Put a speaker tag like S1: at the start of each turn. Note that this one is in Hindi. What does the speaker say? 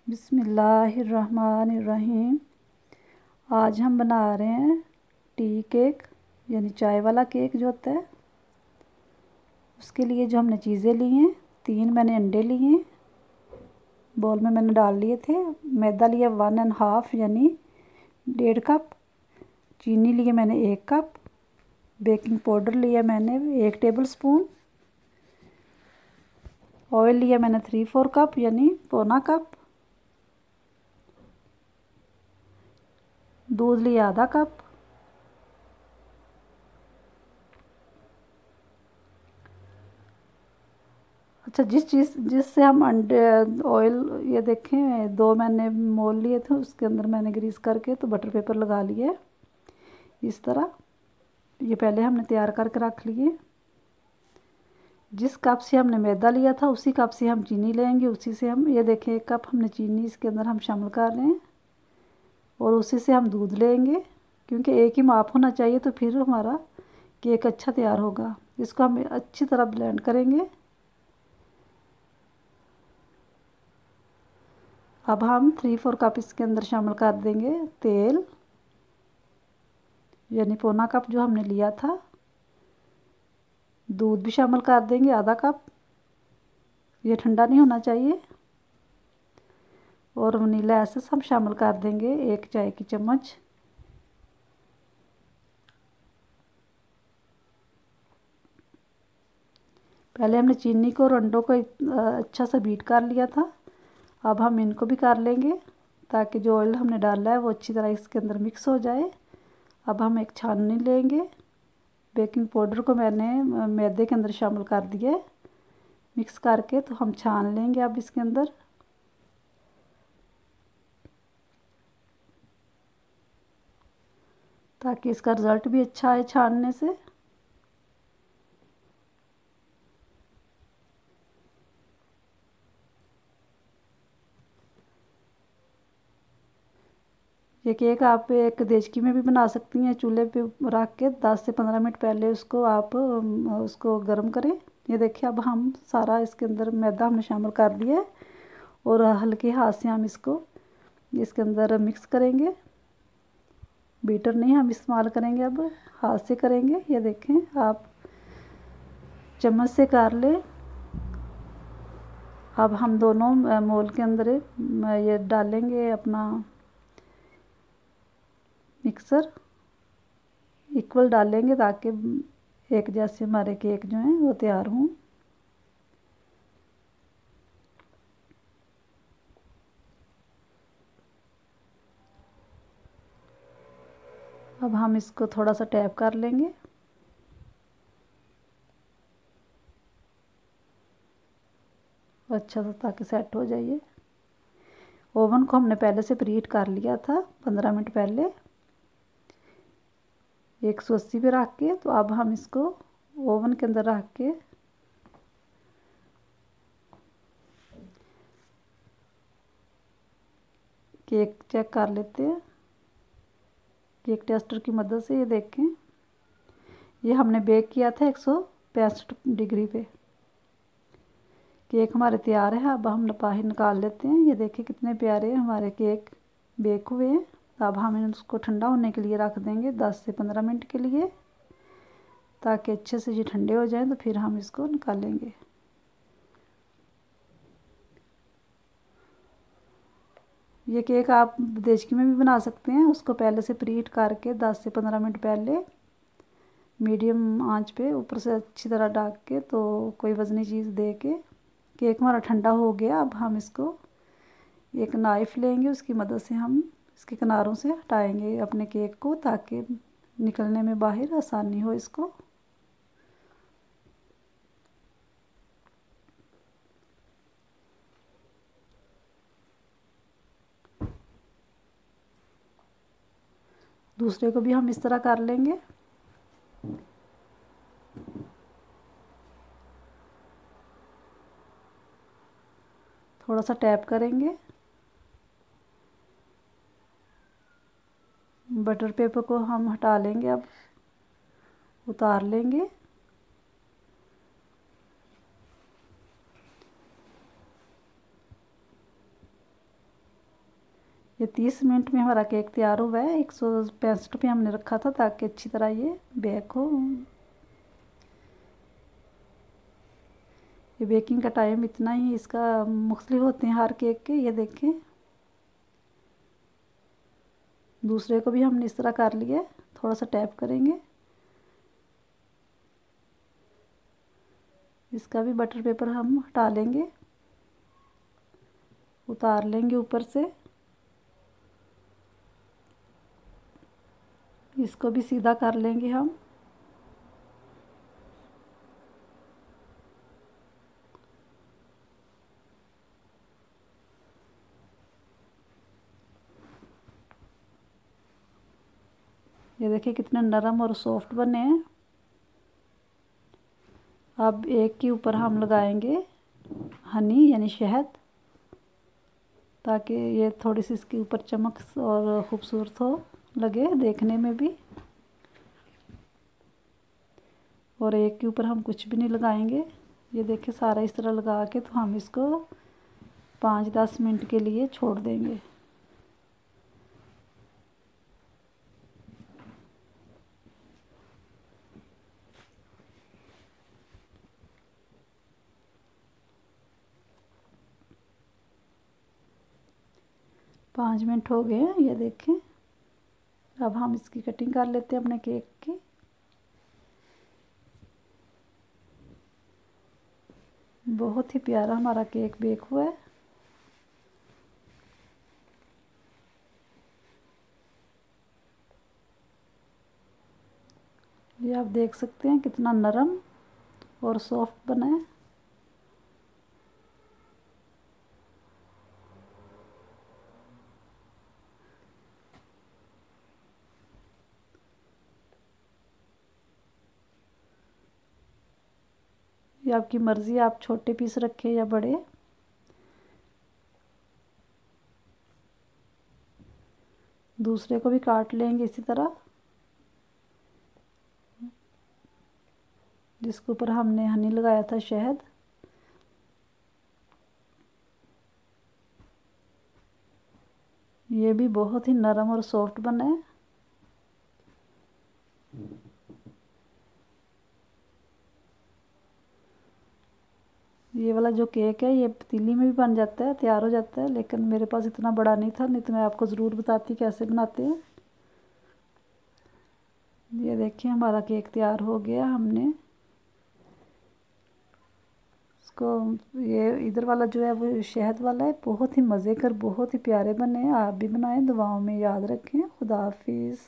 S1: बिस्मिल्लाहिर्रहमानिर्रहीम। आज हम बना रहे हैं टी केक यानी चाय वाला केक जो होता है। उसके लिए जो हमने चीज़ें ली हैं, 3 मैंने अंडे लिए हैं, बॉल में मैंने डाल लिए थे। मैदा लिया 1.5 यानी 1.5 कप। चीनी लिए मैंने 1 कप। बेकिंग पाउडर लिया मैंने 1 टेबल स्पून। ऑयल लिया मैंने 3/4 कप यानी पौना कप। दूध लिया आधा कप। अच्छा, जिससे हम अंडे ऑयल ये देखें 2 मैंने मोल लिए थे, उसके अंदर मैंने ग्रीस करके तो बटर पेपर लगा लिए इस तरह। ये पहले हमने तैयार करके रख लिए। जिस कप से हमने मैदा लिया था उसी कप से हम चीनी लेंगे। उसी से हम ये देखें 1 कप हमने चीनी इसके अंदर हम शामिल कर रहे हैं और उसी से हम दूध लेंगे, क्योंकि एक ही माप होना चाहिए तो फिर हमारा केक अच्छा तैयार होगा। इसको हम अच्छी तरह ब्लेंड करेंगे। अब हम 3/4 कप इसके अंदर शामिल कर देंगे तेल, यानी पौना कप जो हमने लिया था। दूध भी शामिल कर देंगे आधा कप, ये ठंडा नहीं होना चाहिए। और वनीला एसेंस हम शामिल कर देंगे 1 चाय की चम्मच। पहले हमने चीनी को और अंडों को अच्छा सा बीट कर लिया था। अब हम इनको भी कर लेंगे ताकि जो ऑयल हमने डाला है वो अच्छी तरह इसके अंदर मिक्स हो जाए। अब हम एक छाननी लेंगे। बेकिंग पाउडर को मैंने मैदे के अंदर शामिल कर दिया है मिक्स करके, तो हम छान लेंगे अब इसके अंदर। ताकि इसका रिज़ल्ट भी अच्छा आए छानने से। ये केक आप एक देचकी में भी बना सकती हैं, चूल्हे पे रख के 10 से 15 मिनट पहले उसको आप उसको गर्म करें। ये देखिए अब हम सारा इसके अंदर मैदा हमने शामिल कर दिया है और हल्के हाथ से हम इसको इसके अंदर मिक्स करेंगे। बीटर नहीं हम इस्तेमाल करेंगे, अब हाथ से करेंगे। ये देखें आप चम्मच से कर ले। अब हम दोनों मोल के अंदर ये डालेंगे अपना मिक्सर, इक्वल डालेंगे ताकि एक जैसे हमारे केक जो हैं वो तैयार हों। अब हम इसको थोड़ा सा टैप कर लेंगे। अच्छा सा ताकि सेट हो जाइए। ओवन को हमने पहले से प्रीहीट कर लिया था 15 मिनट पहले 180 पे रख के। तो अब हम इसको ओवन के अंदर रख के केक चेक कर लेते हैं केक टेस्टर की मदद से। ये देखें ये हमने बेक किया था 165 डिग्री पे। केक हमारे तैयार है। अब हम बाहर निकाल लेते हैं। ये देखिए कितने प्यारे हमारे केक बेक हुए हैं। अब हम इसको ठंडा होने के लिए रख देंगे 10 से 15 मिनट के लिए, ताकि अच्छे से ये ठंडे हो जाएं, तो फिर हम इसको निकालेंगे। ये केक आप देचकी में भी बना सकते हैं। उसको पहले से प्रीहीट करके 10 से 15 मिनट पहले मीडियम आंच पे ऊपर से अच्छी तरह ढक के, तो कोई वज़नी चीज़ दे के केक हमारा ठंडा हो गया। अब हम इसको एक नाइफ़ लेंगे, उसकी मदद से हम इसके किनारों से हटाएंगे अपने केक को, ताकि निकलने में बाहर आसानी हो इसको। दूसरे को भी हम इस तरह कर लेंगे। थोड़ा सा टैप करेंगे। बटर पेपर को हम हटा लेंगे, अब उतार लेंगे। ये 30 मिनट में हमारा केक तैयार हुआ है। 165 पे हमने रखा था ताकि अच्छी तरह ये बेक हो। ये बेकिंग का टाइम इतना ही इसका मुख्तलिफ होते हैं हर केक के। ये देखें, दूसरे को भी हमने इस तरह कर लिया। थोड़ा सा टैप करेंगे, इसका भी बटर पेपर हम हटा लेंगे, उतार लेंगे ऊपर से। इसको भी सीधा कर लेंगे हम। ये देखिए कितने नरम और सॉफ्ट बने हैं। अब एक के ऊपर हम लगाएंगे हनी यानी शहद, ताकि ये थोड़ी सी इसके ऊपर चमक और ख़ूबसूरत हो लगे देखने में भी। और एक के ऊपर हम कुछ भी नहीं लगाएंगे। ये देखिए सारा इस तरह लगा के तो हम इसको 5-10 मिनट के लिए छोड़ देंगे। पाँच मिनट हो गए हैं, ये देखें। अब हम इसकी कटिंग कर लेते हैं अपने केक की। बहुत ही प्यारा हमारा केक बेक हुआ है। ये आप देख सकते हैं कितना नरम और सॉफ्ट बना है। ये आपकी मर्ज़ी, आप छोटे पीस रखें या बड़े। दूसरे को भी काट लेंगे इसी तरह, जिसके ऊपर हमने हनी लगाया था, शहद। ये भी बहुत ही नरम और सॉफ्ट बना है। ये वाला जो केक है ये पतीली में भी बन जाता है, तैयार हो जाता है, लेकिन मेरे पास इतना बड़ा नहीं था, नहीं तो मैं आपको ज़रूर बताती कैसे बनाते हैं। ये देखिए हमारा केक तैयार हो गया। हमने इसको, ये इधर वाला जो है वो शहद वाला है। बहुत ही मज़े कर, बहुत ही प्यारे बने हैं। आप भी बनाएं, दुआओं में याद रखें। खुदा हाफिज़।